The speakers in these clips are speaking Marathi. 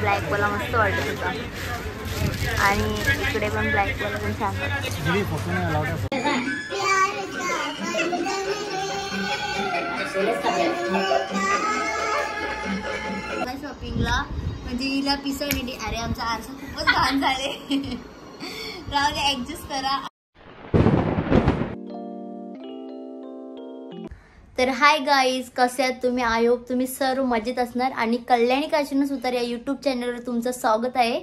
ब्लॅक वाला मस्त वाटत होता आणि इकडे पण ब्लॅक वाला पण छान वाटत. शॉपिंगला म्हणजे हिला पिसायसाठी. अरे आमचा आरसा खूपच घाण झाले. राहू दे, ऍडजस्ट करा. तर हाय गाईज, कसे आहात तुम्ही? आय होप तुम्ही सर्व मजेत असणार. आणि कल्याणी काशीन सुतार या यूट्यूब चॅनलवर तुमचं स्वागत आहे.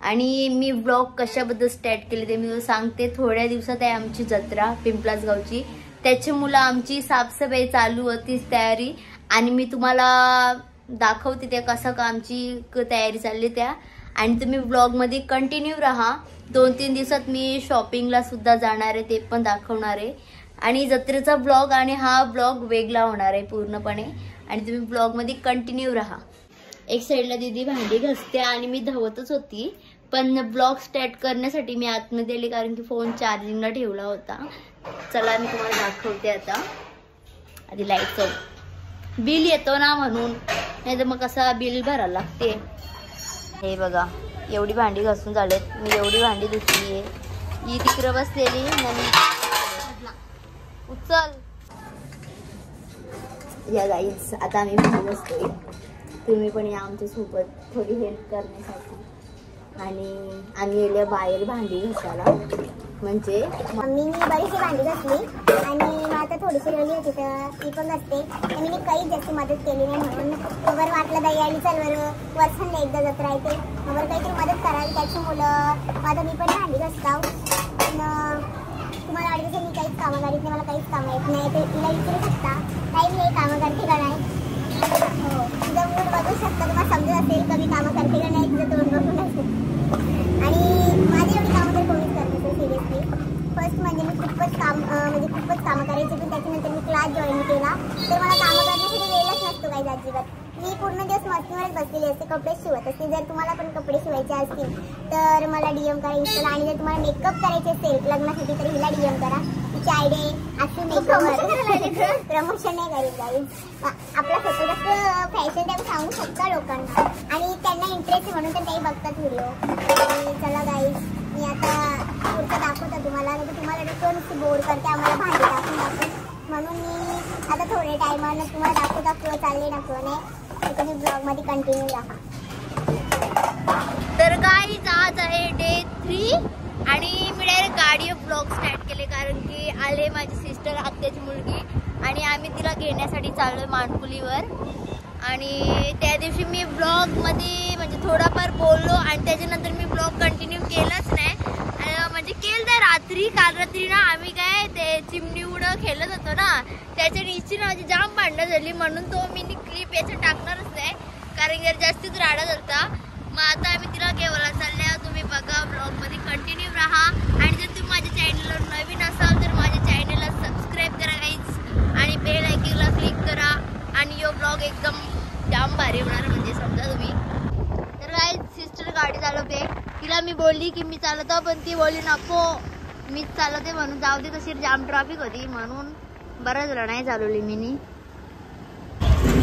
आणि मी ब्लॉग कशाबद्दल स्टार्ट केले ते मी सांगते. थोड्या दिवसात आहे आमची जत्रा पिंपलास गावची. त्याच्यामुळे आमची साफसफाई चालू होतीच तयारी. आणि मी तुम्हाला दाखवते त्या कसं का आमची तयारी चालली त्या. आणि तुम्ही ब्लॉगमध्ये कंटिन्यू राहा. 2-3 दिवसात मी शॉपिंगला सुद्धा जाणार आहे, ते पण दाखवणार आहे. आणि जत्रेचा ब्लॉग आणि हा ब्लॉग वेगळा होणार आहे पूर्णपणे. आणि तुम्ही ब्लॉगमध्ये कंटिन्यू राहा. एक साईडला दीदी भांडी घासते आणि मी धावतच होती. पण ब्लॉग स्टार्ट करण्यासाठी मी आतमध्ये आले कारण की फोन चार्जिंगला ठेवला होता. चला मी तुम्हाला दाखवते आता. आधी लाईट बिल येतो ना म्हणून, नाही तर मग कसा बिल भरायला लागते. हे बघा एवढी भांडी घासून झालेत. मी एवढी भांडी धुतली आहे. ही तिकडे बसलेली उचल या गाईज. आता आम्ही भांडी बसतोय. तुम्ही पण या आमच्या सोबत थोडी हेल्प करण्यासाठी. आणि आम्ही गेल्या बाहेर भांडी घासायला. म्हणजे मम्मीने बरीचशी भांडी घासली आणि मग आता थोडीशी रवली होती तर ती पण घासते. मम्मीने काहीच जास्त मदत केली नाही म्हणून बरं वाटलं दही आली चल बरं वर्षांना एकदा जत्रा येते बरं काहीतरी मदत करावी त्याची मुलं. आता मी पण भांडी घासताव. तुम्हाला वाटतं मी काहीच कामं करीत नाही, मला काहीच कामं येत नाही ते तिला विचारू शकता. काही मी कामं करते का नाही. हो तुझं मूड बघू शकता, तुम्हाला समजत असेल का मी कामं करते का नाही तुझं तोंड बघून असेल. आणि माझी एवढी कामं तर कोणीच करत नसेल सिरियसली. फर्स्ट म्हणजे मी खूपच कामं करायची. पण त्याच्यानंतर मी क्लास जॉईन केला तर मला कामं करण्यासाठी वेळच नसतो काही अजिबात. मी पूर्ण दिवस मस्तीवरच बसलेली असते, कपडे शिवत असते. जर तुम्हाला पण कपडे शिवायचे असतील तर मला DM करा इंस्टाला. आणि जर तुम्हाला मेकअप करायचे असेल लग्नासाठी तर हिला DM करा. तिची आयडी अशी मेकअप प्रमोशन नाही करीत जाईल. आपला स्वतःचं फॅशन टाईप सांगू शकता लोकांना आणि त्यांना इंटरेस्ट म्हणून तर काही बघतात व्हिडिओ. चला गाईज मी आता पुढचं दाखवतो तुम्हाला. नाही तुम्हाला नुसती बोर करते आम्हाला भांडी दाखवून म्हणून मी आता थोड्या टायमानं तुम्हाला दाखवू चालले नाही. तुम्ही ब्लॉग मध्ये कंटिन्यू राहा. तर गाईज आज आहे डे 3 आणि मी डायरेक्ट गाडी ब्लॉग स्टार्ट केले कारण की आले माझी सिस्टर आत्याची मुलगी आणि आम्ही तिला घेण्यासाठी चाललोय मानकुलीवर. आणि त्या दिवशी मी ब्लॉग मध्ये म्हणजे थोडाफार बोललो आणि त्याच्यानंतर मी ब्लॉग कंटिन्यू केलाच नाही. म्हणजे केलं तर काल रात्री ना आम्ही काय ते चिमणी उडं खेळत होतो ना त्याच्या नीची ना माझी जाम भांडणं झाली म्हणून तो मी क्लिप याच्यात टाकणारच नाही कारण जर जास्तीच राडा झालता. मग आता आम्ही तिला घेवायला चालल्या. तुम्ही बघा ब्लॉग मध्ये कंटिन्यू राहा. आणि जर तुम्ही माझ्या चॅनलवर नवीन असाल तर माझ्या चॅनलला सबस्क्राईब करा गाईज आणि बेल आयकॉनला क्लिक करा. आणि यो ब्लॉग एकदम जाम भारी होणार म्हणजे समजा तुम्ही. तर गाईज सिस्टर गाडी चालवते. तिला मी बोलली की मी चालवतो पण ती बोलली नको मीच चालवते म्हणून जाऊ दे. तशी जाम ट्रॅफिक होती म्हणून बरं झालं नाही चालवली मी.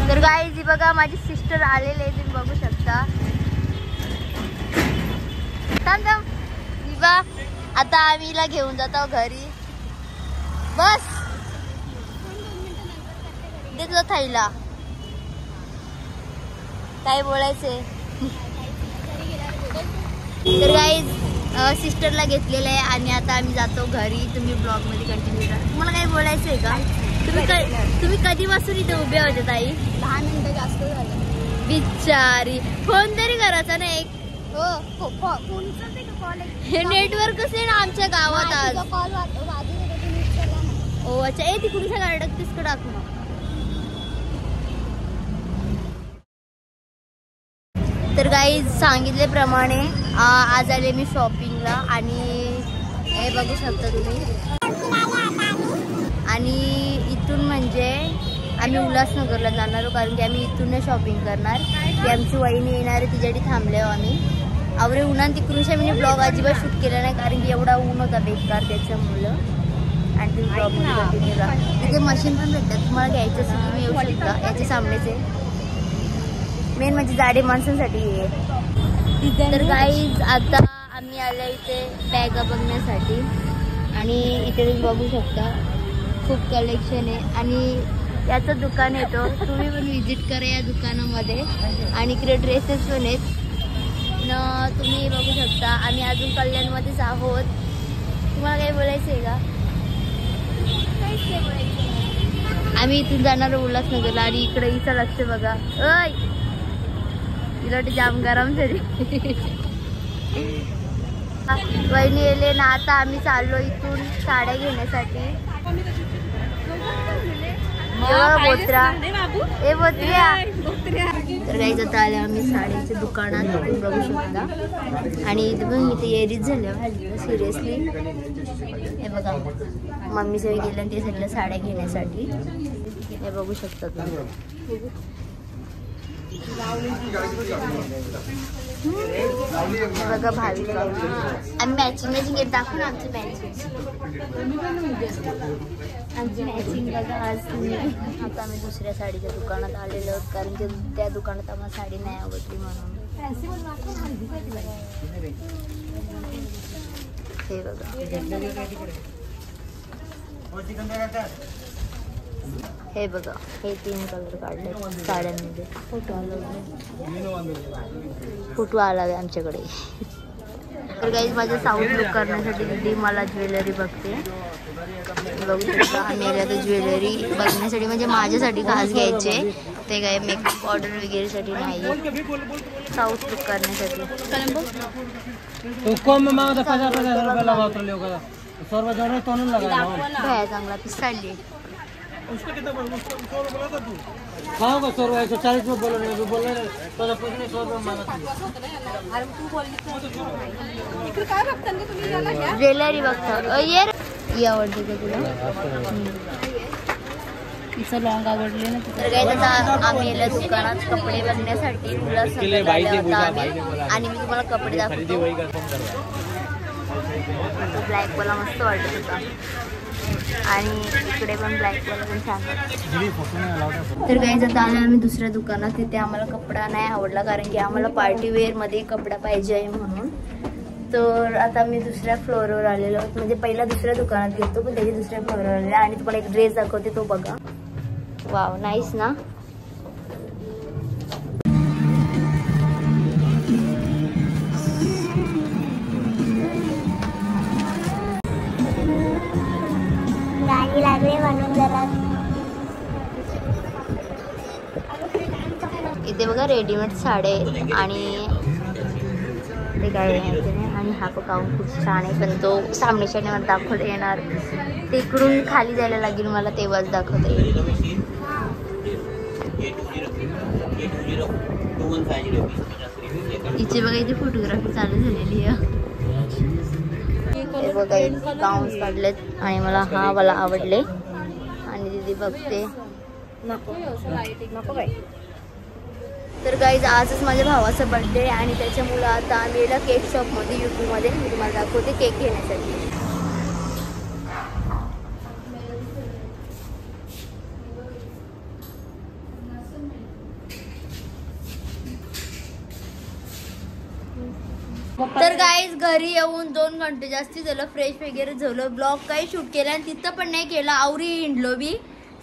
तर गाईज बघा माझी सिस्टर आलेले तुम्ही बघू शकता. आता आम्ही हिला घेऊन जातो घरी. बस दे तुझा थैला काय बोलायचंय. तर गाईज सिस्टरला घेतलेलं आहे आणि आता आम्ही जातो घरी. तुम्ही ब्लॉग मध्ये कंटिन्यू करा. तुम्हाला काही बोलायचं आहे का? तुम्ही कधीपासून इथे उभे होते ताई? 10 मिनिटं जास्त झालं. बिचारी फोन तरी करायचा ना एक. हो हे नेटवर्कच आहे ना आमच्या गावात आज. ओ अच्छा ए तिकडच्या गाड्यात तिसकडे टाकू. तर गाईज सांगितल्याप्रमाणे आज आले मी शॉपिंगला आणि हे बघू शकता तुम्ही. आणि इथून म्हणजे आम्ही उल्हासनगरला जाणार आहोत कारण की आम्ही इथून शॉपिंग करणार. ती आमची वहिनी येणार आहे तिच्यासाठी थांबले आम्ही. आवरे उन्हात तिकडूनशा मी ब्लॉग अजिबात शूट केला नाही कारण की एवढा ऊन होता बेकार त्याच्यामुळं. आणि तुम्ही ब्लॉगमध्ये कंटिन्यू राहा. तिथे मशीन पण भेटतात तुम्हाला घ्यायचं असेल तुम्ही येऊ शकता. याच्या सामनेच आहे मेन म्हणजे जाडे माणसांसाठी आहे. तर गाईज आता आम्ही आलो इथे बॅगा बघण्यासाठी आणि इथे तुम्ही बघू शकता खूप कलेक्शन आहे आणि याचं दुकान येतो. तुम्ही पण व्हिजिट करा या दुकानामध्ये आणि इकडे ड्रेसेस पण आहेत न. तुम्ही बघू शकता आम्ही अजून कल्याणमध्येच आहोत. तुम्हाला काही बोलायचं आहे का? काहीच नाही बोलायचं. आम्ही इथून जाणार उल्हासनगरला आणि इकडे हिचं लक्ष बघा. ओय तिला जाम गरम झाली. वहिनी येले ना. आता आम्ही चाललो इथून साड्या घेण्यासाठी. बोत्रा ए बोत्र्या. तर काही जाता आल्या आम्ही साड्याच्या दुकानात बघू शकता आणि इथे पण इथे एरीच झाल्या सिरियसली. हे बघा मम्मी सगळी गेल्या ते सगळ्या साड्या घेण्यासाठी. हे बघू शकता तुम्ही. बघा भाविका आम्ही मॅचिंग घेत दाखवून आमची मॅचिंग बघा. आज तुम्ही आता आम्ही दुसऱ्या साडीच्या दुकानात आलेलो आहोत कारण की त्या दुकानात आम्हाला साडी नाही आवडली म्हणून. हे बघा हे बघा हे 3 कलर काढले साड्यांमध्ये. फोटो आला आहे आमच्याकडे. तर काही माझं साऊथ लुक करण्यासाठी दिदी मला ज्वेलरी बघते. बघू शकता आम्ही आल्या तर ज्वेलरी बघण्यासाठी म्हणजे माझ्यासाठी खास घ्यायचे ते काय मेकअप ऑर्डर वगैरेसाठी नाही साऊथ लुक करण्यासाठी. चांगला पीस काढली. उसको कितना बोल उसको 100 बोला था तू खाओगा 100 140 में बोलो नहीं बोल रहे तो कुछ नहीं 100 में मांगा अरे तू बोल इकडे काय बघता तुम्ही याला घ्या ज्वेलरी बघता. ये आवडते का तुला? तिचं लॉंग आवडले ना. तर काय आता आम्ही याला दुकानात कपडे बघण्यासाठी आणि मी तुम्हाला कपडे दाखवतो. ब्लॅक वाला मस्त वाटत होता आणि इकडे पण ब्लॅक वाला पण छान. तर काही जाता आलं आम्ही दुसऱ्या दुकानात. तिथे आम्हाला कपडा नाही आवडला कारण की आम्हाला पार्टी वेअर मध्ये कपडा पाहिजे आहे म्हणून. तर आता मी दुसऱ्या फ्लोअरवर आलेलो म्हणजे पहिला दुसऱ्या दुकानात घेतो पण त्याच्या दुसऱ्या फ्लोअरवर आलेलो आणि तुम्हाला एक ड्रेस दाखवते तो बघा. वाव नाईस ना. गाणी लागले म्हणून जरा इथे बघा रेडीमेड साडे आणि ते काय आणि हा गाऊन खूप छान आहे पण तो सामनेच्या मला दाखवता येणार. ते इकडून खाली जायला लागेल मला तेव्हाच दाखवता येईल. इथे बघा इथे फोटोग्राफी चालू झालेली आहे. हे बघा गाऊन्स काढलेत आणि मला हा वाला आवडले आणि दीदी बघते नको काय. तर गाईज आजच माझ्या भावाचा बर्थडे आणि त्याच्यामुळं आता आम्ही याला केक शॉपमध्ये यूपीमध्ये मी तुम्हाला दाखवते केक घेण्यासाठी. तर गाईज घरी येऊन 2 घंटे जास्ती झालं. फ्रेश वगैरे झालं. ब्लॉग काही शूट केला आणि तिथं पण नाही केला. आवरी हिंडलो बी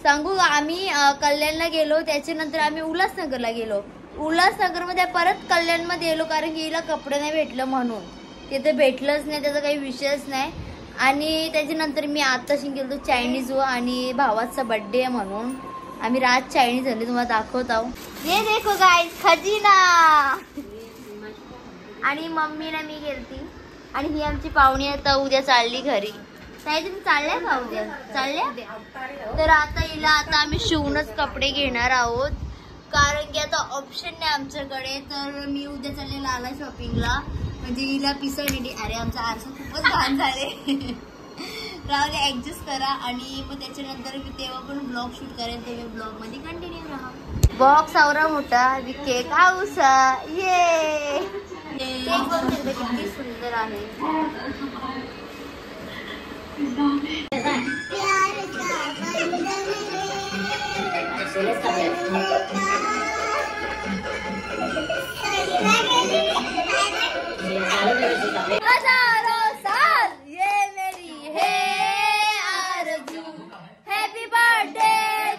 सांगू. आम्ही कल्याणला गेलो त्याच्यानंतर आम्ही उल्हासनगरला गेलो. उल्हासनगरमध्ये परत कल्याणमध्ये गेलो कारण की हिला कपडे नाही भेटलं म्हणून. तिथे भेटलंच नाही त्याचा काही विषयच नाही. आणि त्याच्यानंतर मी आताशी गेलो चायनीज आणि भावाचा बर्थडे आहे म्हणून आम्ही रात चायनीज झाली. तुम्हाला दाखवत आहो. हे देखो गाईज खजिना. आणि मम्मीला मी गेलती आणि ही आमची पाहुणी आता उद्या चालली घरी. ताई तुम्ही चालल्या का उद्या? चालल्या. तर आता हिला आता आम्ही शिवूनच कपडे घेणार आहोत कारण की आता ऑप्शन नाही आमच्याकडे. तर मी उद्या चालले लाला शॉपिंगला म्हणजे हिला पिसळलेली. अरे आमचा आरसा खूपच घाण झाले. राहुले ऍडजस्ट करा आणि मग त्याच्यानंतर मी तेव्हा पण ब्लॉग शूट करेन. तेव्हा ब्लॉग मध्ये कंटिन्यू राहा. बॉक्स आवरा मोठा केक हाऊसा ये केक बघते किती सुंदर आहे. हजारों साल ये मेरी है आरज़ू, happy birthday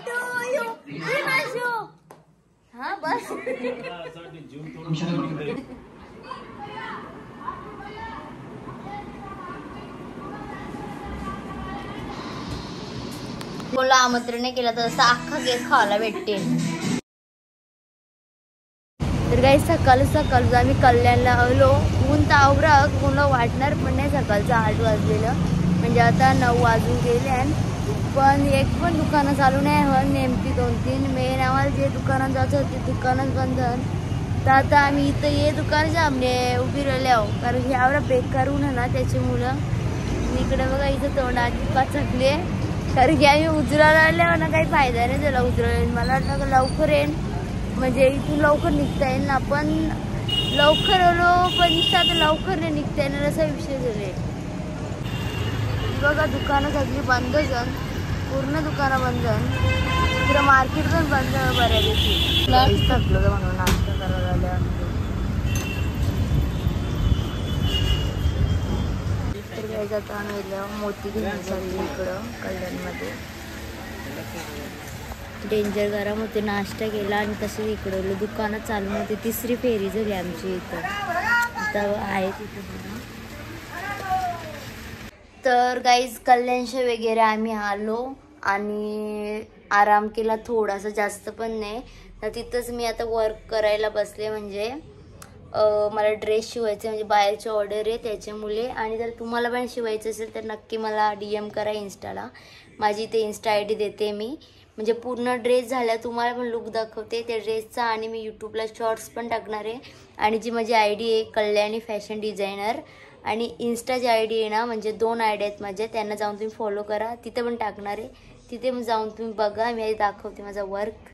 to you Himanshu. हाँ बस बोला आमंत्रण नाही केलं तर असा अख्खा केक खायला भेटते। तर काही सकाळ आम्ही कल्याणला आलो। ऊन तावराक ऊन वाटणार पण नाही, सकाळचं 8 वाजलेलं म्हणजे आता 9 वाजून गेले, पण एक पण दुकानं चालू नाही हं। नेमकी 2-3 मेन आम्हाला जे दुकानात जायचं होते दुकानच बंद हन। तर आता आम्ही इथं ये दुकान सामने उभी राहिले आहो, कारण ह्यावर बेकार ऊन ना त्याची मुलं। इकडे बघा इथं तोंडाची पाचकले, कारण की आम्ही उजराला आल्यावर ना काही फायदा नाही झाला उजराला। मला वाटलं लवकर येईन म्हणजे इथून लवकर निघता येईल ना, पण लवकर आलो पण इथं आता लवकर नाही निघता येणार असा विषय झाले। बघा दुकानं सगळी बंद झाली, पूर्ण दुकानं बंद झाली, इकडं मार्केट पण बंद बऱ्यापैकी। थकलो तर म्हणून नाश्ता करायला आल्या। तर काही जाता मोती घेऊन चालली इकडं कल्याणमध्ये। डेंजर गरम होते, नाश्ता केला आणि तसंच इकडं दुकानात चालू होते। तिसरी फेरी झाली आमची इथं, आता आहे तिथं। तर गाईज कल्याणशी वगैरे आम्ही आलो आणि आराम केला थोडासा, जास्त पण नाही। तर तिथंच मी आता वर्क करायला बसले, म्हणजे मला ड्रेस शिवायचे म्हणजे बाहेरची ऑर्डर आहे त्याच्यामुळे। आणि जर तुम्हाला पण शिवायचं असेल तर नक्की मला DM करा इंस्टाला, माझी इथे इंस्टा ID देते मी, म्हणजे पूर्ण ड्रेस झाला तुम्हाला पण लुक दाखवते त्या ड्रेसचा। आणि मी यूट्यूबला शॉर्ट्स पण टाकणार आहे, आणि जी माझी ID आहे कल्याणी फॅशन डिझायनर, आणि इंस्टाची ID आहे ना म्हणजे 2 ID आहेत माझ्या, त्यांना जाऊन तुम्ही फॉलो करा, तिथे पण टाकणार आहे, तिथे मग जाऊन तुम्ही बघा। मी दाखवते माझा वर्क,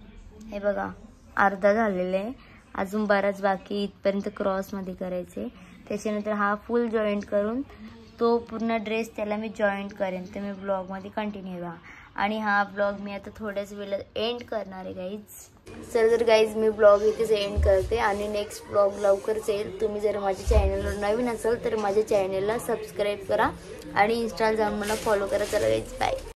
हे बघा अर्धा झालेलं आहे, अजून बराच बाकी, इथपर्यंत क्रॉसमध्ये करायचे। त्याच्यानंतर हा फुल जॉईंट करून तो पूर्ण ड्रेस त्याला मी जॉईंट करेन, तर मी ब्लॉगमध्ये कंटिन्यू व्हा। आणि हा ब्लॉग मी आता थोड्याच वेळात एंड करणार आहे गाईज। तर गाईज मी ब्लॉग इथेच एंड करते आणि नेक्स्ट ब्लॉग लवकरच येईल। तुम्ही जर माझ्या चॅनलवर नवीन असाल तर माझ्या चॅनलला सबस्क्राईब करा आणि इंस्टाला जाऊन मला फॉलो करा। चला गाईज बाय।